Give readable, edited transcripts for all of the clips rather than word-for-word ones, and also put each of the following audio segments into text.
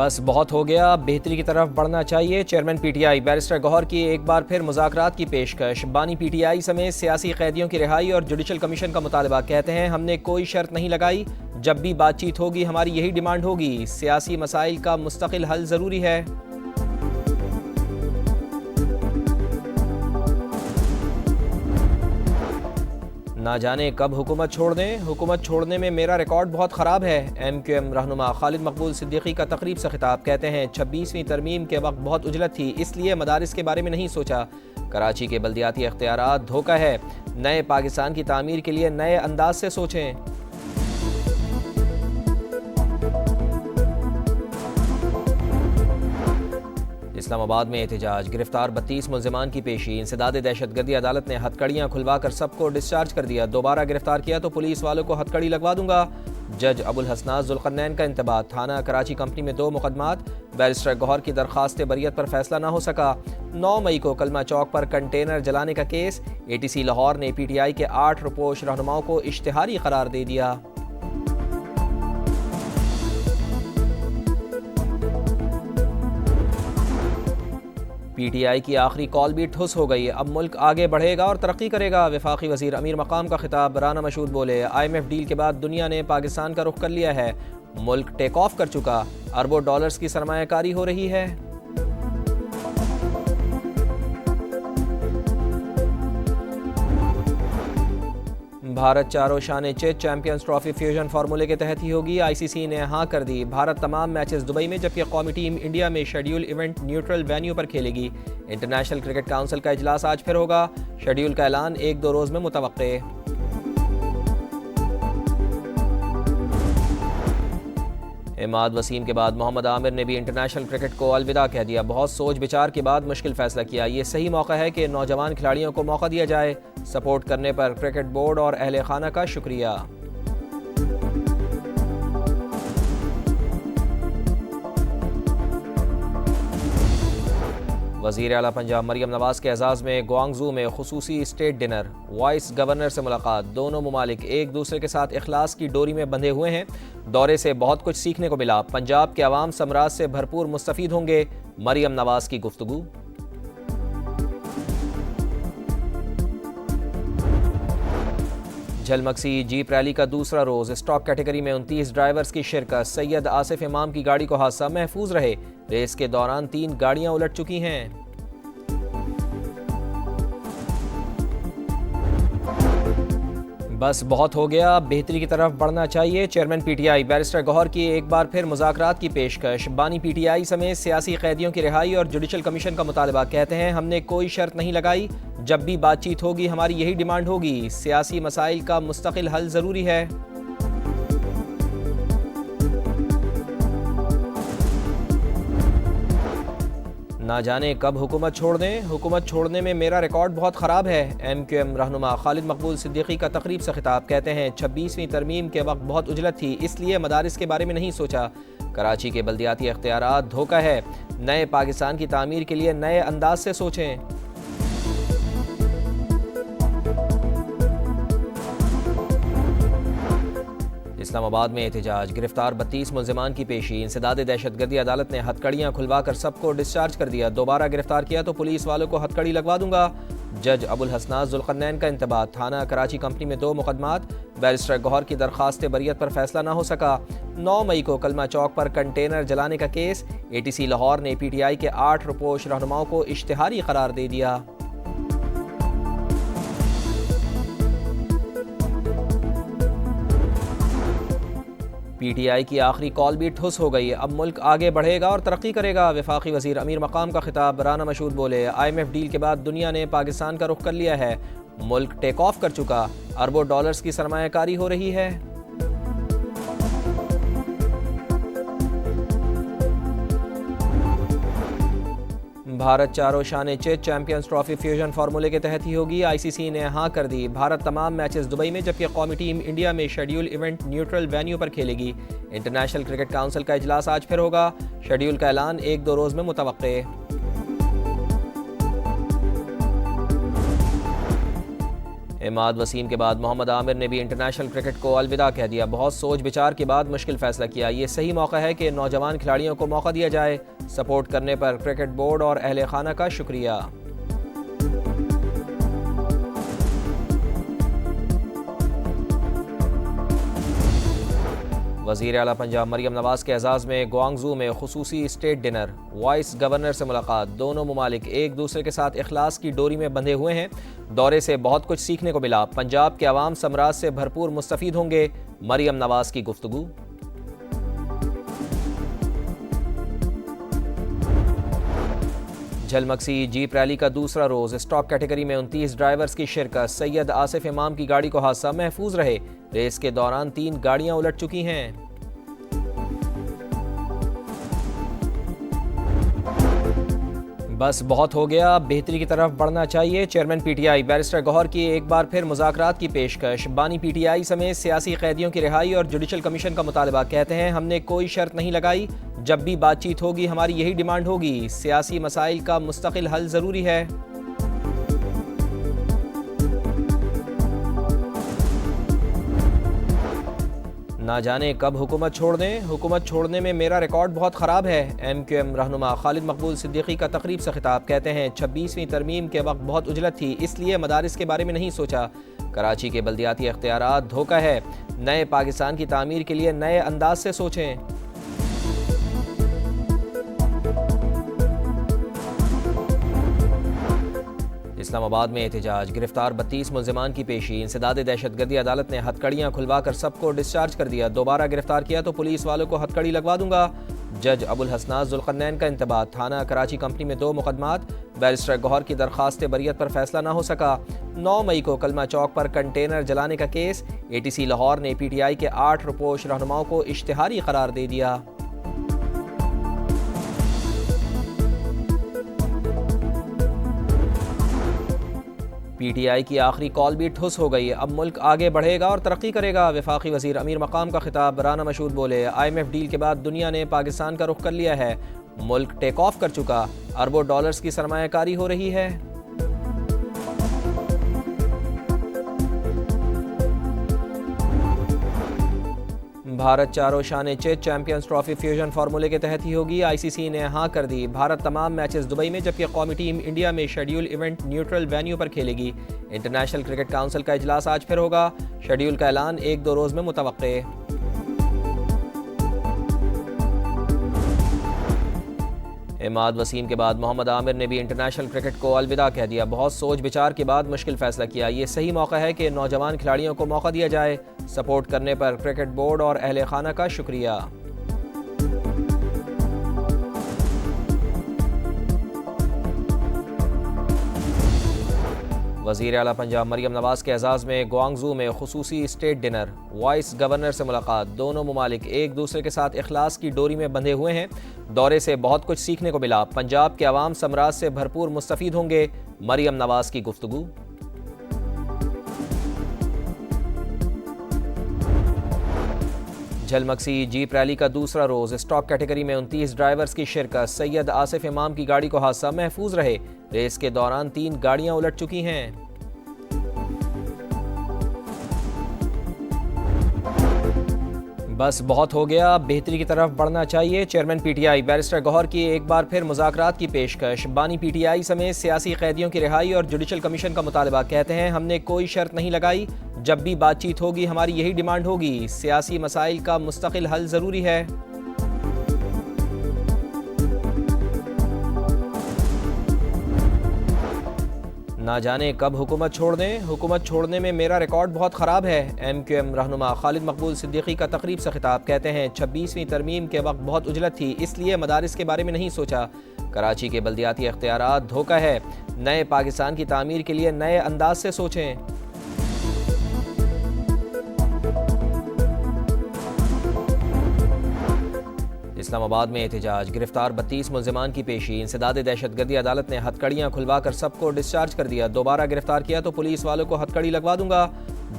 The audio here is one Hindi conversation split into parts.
बस बहुत हो गया, बेहतरी की तरफ बढ़ना चाहिए। चेयरमैन पीटीआई बैरिस्टर गौहर की एक बार फिर मुज़ाकरात की पेशकश। बानी पीटीआई समेत सियासी कैदियों की रिहाई और जुडिशल कमीशन का मुतालबा। कहते हैं हमने कोई शर्त नहीं लगाई, जब भी बातचीत होगी हमारी यही डिमांड होगी। सियासी मसाइल का मुस्तकिल हल ज़रूरी है। ना जाने कब हुकूमत छोड़ दें, हुकूमत छोड़ने में मेरा रिकॉर्ड बहुत ख़राब है। MQM रहनुमा खालिद मकबूल सिद्दीकी का तकरीब से खिताब। कहते हैं 26वीं तरमीम के वक्त बहुत उजलत थी, इसलिए मदारिस के बारे में नहीं सोचा। कराची के बल्दियाती इख्तियारात धोखा है। नए पाकिस्तान की तामीर के लिए नए अंदाज से सोचें। इस्लामाबाद में एहतजाज। गिरफ्तार 32 मुल्जिमान की पेशी। इंसदाद दहशतगर्दी अदालत ने हथकड़ियाँ खुलवा कर सबको डिस्चार्ज कर दिया। दोबारा गिरफ्तार किया तो पुलिस वालों को हथकड़ी लगवा दूंगा। जज अबुल हसनात जुल्करनैन का इंतबाह। थाना कराची कंपनी में 2 मुकदमात। बैरिस्टर गौहर की दरख्वास्त बरियत पर फैसला ना हो सका। 9 मई को कलमा चौक पर कंटेनर जलाने का केस। ATC लाहौर ने PTI के 8 रुपोश रहनुमाओं को इश्तिहारी करार दे दिया। PTI की आखिरी कॉल भी ठुस हो गई। अब मुल्क आगे बढ़ेगा और तरक्की करेगा। वफाकी वजीर अमीर मकाम का खिताब। राना मशहूद बोले, IMF डील के बाद दुनिया ने पाकिस्तान का रुख कर लिया है। मुल्क टेक ऑफ कर चुका। अरबों डॉलर्स की सरमायाकारी हो रही है। भारत चारों शान चेस चैंपियंस ट्रॉफी फ्यूजन फार्मूले के तहत ही होगी। ICC ने हाँ कर दी। भारत तमाम मैचेस दुबई में, जबकि कौमी टीम इंडिया में शेड्यूल इवेंट न्यूट्रल वेन्यू पर खेलेगी। इंटरनेशनल क्रिकेट काउंसिल का इजलास आज फिर होगा। शेड्यूल का ऐलान 1-2 रोज में मुतवक्के। इमाद वसीम के बाद मोहम्मद आमिर ने भी इंटरनेशनल क्रिकेट को अलविदा कह दिया। बहुत सोच विचार के बाद मुश्किल फैसला किया। ये सही मौका है कि नौजवान खिलाड़ियों को मौका दिया जाए। सपोर्ट करने पर क्रिकेट बोर्ड और अहले खाना का शुक्रिया। वज़ीर आला पंजाब मरियम नवाज के एजाज़ में ग्वांगजू में खुसूसी स्टेट डिनर। वाइस गवर्नर से मुलाकात। दोनों मुमालिक एक दूसरे के साथ इखलास की डोरी में बंधे हुए हैं। दौरे से बहुत कुछ सीखने को मिला। पंजाब के अवाम समराज से भरपूर मुस्तफीद होंगे। मरियम नवाज की गुफ्तगू। झलमक्सी जीप रैली का दूसरा रोज। स्टॉक कैटेगरी में 29 ड्राइवर्स की शिरकत। सैयद आसिफ इमाम की गाड़ी को हादसा। महफूज रहे। रेस के दौरान 3 गाड़ियां उलट चुकी हैं। बस बहुत हो गया, बेहतरी की तरफ बढ़ना चाहिए। चेयरमैन PTI बैरिस्टर गौहर की एक बार फिर मुज़ाकरात की पेशकश। बानी PTI समेत सियासी कैदियों की रिहाई और जुडिशल कमीशन का मुतालबा। कहते हैं हमने कोई शर्त नहीं लगाई, जब भी बातचीत होगी हमारी यही डिमांड होगी। सियासी मसाइल का मुस्तकिल हल ज़रूरी है। ना जाने कब हुकूमत छोड़ दें, हुकूमत छोड़ने में मेरा रिकॉर्ड बहुत ख़राब है। MQM रहनुमा खालिद मकबूल सिद्दीकी का तकरीब से खिताब। कहते हैं 26वीं तरमीम के वक्त बहुत उजलत थी, इसलिए मदारिस के बारे में नहीं सोचा। कराची के बल्दियाती इख्तियारात धोखा है। नए पाकिस्तान की तामीर के लिए नए अंदाज से सोचें। इस्लामाबाद में एहतजाज। गिरफ्तार 32 मुल्जिमान की पेशी। इंसदाद दहशतगर्दी अदालत ने हथकड़ियाँ खुलवा कर सबको डिस्चार्ज कर दिया। दोबारा गिरफ्तार किया तो पुलिस वालों को हथकड़ी लगवा दूंगा। जज अबुल हसनात जुल्करनैन का इंतबाह। थाना कराची कंपनी में 2 मुकदमात। बैरिस्टर गौहर की दरख्वास्त बरियत पर फैसला ना हो सका। 9 मई को कलमा चौक पर कंटेनर जलाने का केस। ATC लाहौर ने PTI के 8 रुपोश रहनुमाओं को इश्तिहारी करार दे दिया। PTI की आखिरी कॉल भी ठुस हो गई। अब मुल्क आगे बढ़ेगा और तरक्की करेगा। वफाकी वजीर अमीर मकाम का खिताब। राना मशहूद बोले, IMF डील के बाद दुनिया ने पाकिस्तान का रुख कर लिया है। मुल्क टेक ऑफ कर चुका। अरबों डॉलर्स की सरमायाकारी हो रही है। भारत चारों शान चेस चैंपियंस ट्रॉफी फ्यूजन फार्मूले के तहत ही होगी। ICC ने हाँ कर दी। भारत तमाम मैचेस दुबई में, जबकि कौमी टीम इंडिया में शेड्यूल इवेंट न्यूट्रल वेन्यू पर खेलेगी। इंटरनेशनल क्रिकेट काउंसिल का इजलास आज फिर होगा। शेड्यूल का ऐलान 1-2 रोज में मुतवक्के। इमाद वसीम के बाद मोहम्मद आमिर ने भी इंटरनेशनल क्रिकेट को अलविदा कह दिया। बहुत सोच विचार के बाद मुश्किल फैसला किया। ये सही मौका है कि नौजवान खिलाड़ियों को मौका दिया जाए। सपोर्ट करने पर क्रिकेट बोर्ड और अहले खाना का शुक्रिया। वज़ीर आला पंजाब मरियम नवाज के एजाज़ में ग्वांगजू में खुसूसी स्टेट डिनर, वाइस गवर्नर से मुलाकात। दोनों ममालिक एक दूसरे के साथ इखलास की डोरी में बंधे हुए हैं। दौरे से बहुत कुछ सीखने को मिला। पंजाब के अवाम समराज से भरपूर मुस्तफ़ीद होंगे, मरियम नवाज की गुफ्तगू। झलमक्सी जीप रैली का दूसरा रोज, स्टॉक कैटेगरी में 29 ड्राइवर्स की शिरकत। सैयद आसिफ इमाम की गाड़ी को हादसा, महफूज रहे। रेस के दौरान 3 गाड़ियां उलट चुकी हैं। बस बहुत हो गया, बेहतरी की तरफ बढ़ना चाहिए। चेयरमैन पीटीआई बैरिस्टर गौहर की एक बार फिर मुज़ाकरात की पेशकश। बानी पीटीआई समेत सियासी कैदियों की रिहाई और जुडिशल कमीशन का मुतालबा। कहते हैं हमने कोई शर्त नहीं लगाई, जब भी बातचीत होगी हमारी यही डिमांड होगी। सियासी मसाइल का मुस्तकिल हल ज़रूरी है। ना जाने कब हुकूमत छोड़ दें। हुकूमत छोड़ने में मेरा रिकॉर्ड बहुत ख़राब है। MQM रहनुमा खालिद मकबूल सिद्दीकी का तकरीब से खिताब। कहते हैं 26वीं तरमीम के वक्त बहुत उजलत थी, इसलिए मदारिस के बारे में नहीं सोचा। कराची के बल्दियाती इख्तियारात धोखा है। नए पाकिस्तान की तामीर के लिए नए अंदाज से सोचें। इस्लामाबाद में एहतजाज, गिरफ्तार 32 मुल्जिमान की पेशी। इंसदाद दहशतगर्दी अदालत ने हथकड़ियाँ खुलवाकर सबको डिस्चार्ज कर दिया। दोबारा गिरफ्तार किया तो पुलिस वालों को हथकड़ी लगवा दूंगा। जज अबुल हसनात जुल्करनैन का इंतबाह। थाना कराची कंपनी में 2 मुकदमात। बैरिस्टर गौहर की दरख्वास्त बरियत पर फैसला ना हो सका। 9 मई को कलमा चौक पर कंटेनर जलाने का केस। ATC लाहौर ने PTI के 8 रुपोश रहनुमाओं को इश्तिहारी करार दे दिया। PTI की आखिरी कॉल भी ठुस हो गई। अब मुल्क आगे बढ़ेगा और तरक्की करेगा। वफाकी वजीर अमीर मकाम का खिताब। राना मशहूद बोले, IMF डील के बाद दुनिया ने पाकिस्तान का रुख कर लिया है। मुल्क टेक ऑफ कर चुका। अरबों डॉलर्स की सरमायाकारी हो रही है। भारत चारों शान चेस चैंपियंस ट्रॉफी फ्यूजन फार्मूले के तहत ही होगी। ICC ने हाँ कर दी। भारत तमाम मैचेस दुबई में, जबकि कौमी टीम इंडिया में शेड्यूल इवेंट न्यूट्रल वेन्यू पर खेलेगी। इंटरनेशनल क्रिकेट काउंसिल का इजलास आज फिर होगा। शेड्यूल का ऐलान 1-2 रोज में मुतवक्के। इमाद वसीम के बाद मोहम्मद आमिर ने भी इंटरनेशनल क्रिकेट को अलविदा कह दिया। बहुत सोच विचार के बाद मुश्किल फैसला किया। ये सही मौका है कि नौजवान खिलाड़ियों को मौका दिया जाए। सपोर्ट करने पर क्रिकेट बोर्ड और अहले खाना का शुक्रिया। वज़ीर आला पंजाब मरियम नवाज के एजाज़ में ग्वांगजू में खुसूसी स्टेट डिनर, वाइस गवर्नर से मुलाकात। दोनों ममालिक एक दूसरे के साथ इखलास की डोरी में बंधे हुए हैं। दौरे से बहुत कुछ सीखने को मिला। पंजाब के अवाम समराज से भरपूर मुस्तफ़ीद होंगे, मरियम नवाज की गुफ्तगू। झलमक्सी जीप रैली का दूसरा रोज, स्टॉक कैटेगरी में 29 ड्राइवर्स की शिरकत। सैयद आसिफ इमाम की गाड़ी को हादसा, महफूज रहे। रेस के दौरान 3 गाड़ियां उलट चुकी हैं। बस बहुत हो गया, बेहतरी की तरफ बढ़ना चाहिए। चेयरमैन PTI बैरिस्टर गौहर की एक बार फिर मुज़ाकरात की पेशकश। बानी PTI समेत सियासी कैदियों की रिहाई और जुडिशल कमीशन का मुतालबा। कहते हैं हमने कोई शर्त नहीं लगाई, जब भी बातचीत होगी हमारी यही डिमांड होगी। सियासी मसाइल का मुस्तकिल हल ज़रूरी है। ना जाने कब हुकूमत छोड़ दें। हुकूमत छोड़ने में मेरा रिकॉर्ड बहुत ख़राब है। MQM रहनुमा खालिद मकबूल सिद्दीकी का तकरीब से खिताब। कहते हैं 26वीं तरमीम के वक्त बहुत उजलत थी, इसलिए मदारिस के बारे में नहीं सोचा। कराची के बल्दियाती इख्तियारात धोखा है। नए पाकिस्तान की तामीर के लिए नए अंदाज से सोचें। इस्लामाबाद में एहतजाज, गिरफ्तार 32 मुल्जिमान की पेशी। इंसदाद दहशतगर्दी अदालत ने हथकड़ियाँ खुलवाकर सबको डिस्चार्ज कर दिया। दोबारा गिरफ्तार किया तो पुलिस वालों को हथकड़ी लगवा दूंगा।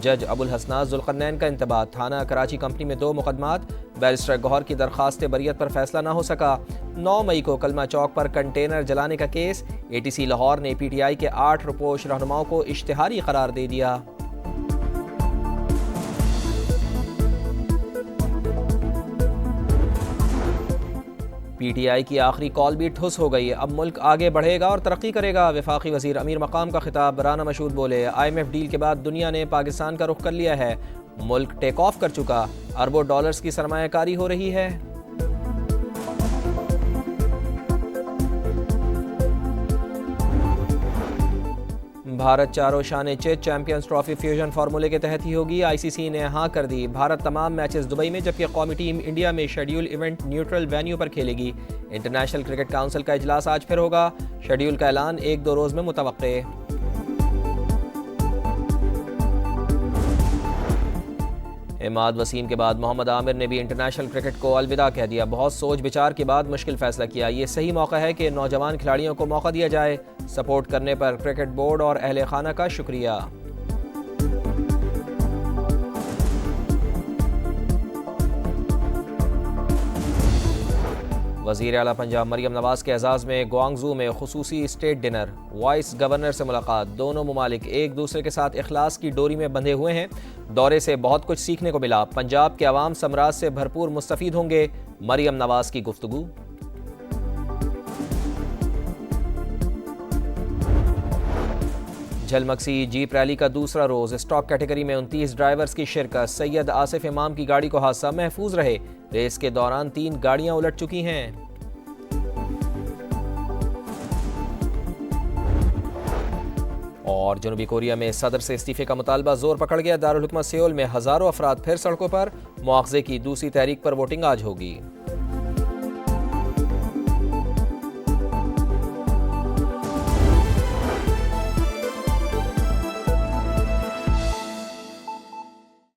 जज अबुल हसनात जुल्करनैन का इंतबाह। थाना कराची कंपनी में 2 मुकदमात। बैरिस्टर गौहर की दरख्वास्त बरियत पर फैसला ना हो सका। 9 मई को कलमा चौक पर कंटेनर जलाने का केस। ATC लाहौर ने PTI के 8 रुपोश रहनुमाओं को इश्तिहारी करार दे दिया। PTI की आखिरी कॉल भी ठुस हो गई। अब मुल्क आगे बढ़ेगा और तरक्की करेगा। वफाकी वजीर अमीर मकाम का खिताब। राना मशहूद बोले, IMF डील के बाद दुनिया ने पाकिस्तान का रुख कर लिया है। मुल्क टेक ऑफ कर चुका। अरबों डॉलर्स की सरमायाकारी हो रही है। भारत चारों शान चेस चैंपियंस ट्रॉफी फ्यूजन फार्मूले के तहत ही होगी। ICC ने हाँ कर दी। भारत तमाम मैचेस दुबई में, जबकि कौमी टीम इंडिया में शेड्यूल इवेंट न्यूट्रल वेन्यू पर खेलेगी। इंटरनेशनल क्रिकेट काउंसिल का इजलास आज फिर होगा। शेड्यूल का ऐलान 1-2 रोज में मुतवक्के। इमाद वसीम के बाद मोहम्मद आमिर ने भी इंटरनेशनल क्रिकेट को अलविदा कह दिया। बहुत सोच विचार के बाद मुश्किल फैसला किया। ये सही मौका है कि नौजवान खिलाड़ियों को मौका दिया जाए। सपोर्ट करने पर क्रिकेट बोर्ड और अहले खाना का शुक्रिया। वज़ीर आला पंजाब मरियम नवाज के एजाज़ में ग्वांगजू में खुसूसी स्टेट डिनर। वाइस गवर्नर से मुलाकात। दोनों ममालिक एक दूसरे के साथ इखलास की डोरी में बंधे हुए हैं। दौरे से बहुत कुछ सीखने को मिला। पंजाब के अवाम समराज से भरपूर मुस्तफीद होंगे। मरियम नवाज की गुफ्तगू। झलमक्सी जीप रैली का दूसरा रोज। स्टॉक कैटेगरी में 29 ड्राइवर्स की शिरकत। सैयद आसिफ इमाम की गाड़ी को हादसा, महफूज रहे। रेस के दौरान 3 गाड़ियां उलट चुकी हैं। और जनूबी कोरिया में सदर से इस्तीफे का मुतालबा जोर पकड़ गया। दारुल हुकूमत सियोल में हजारों अफराद फिर सड़कों पर। मुआवजे की दूसरी तहरीक पर वोटिंग आज होगी।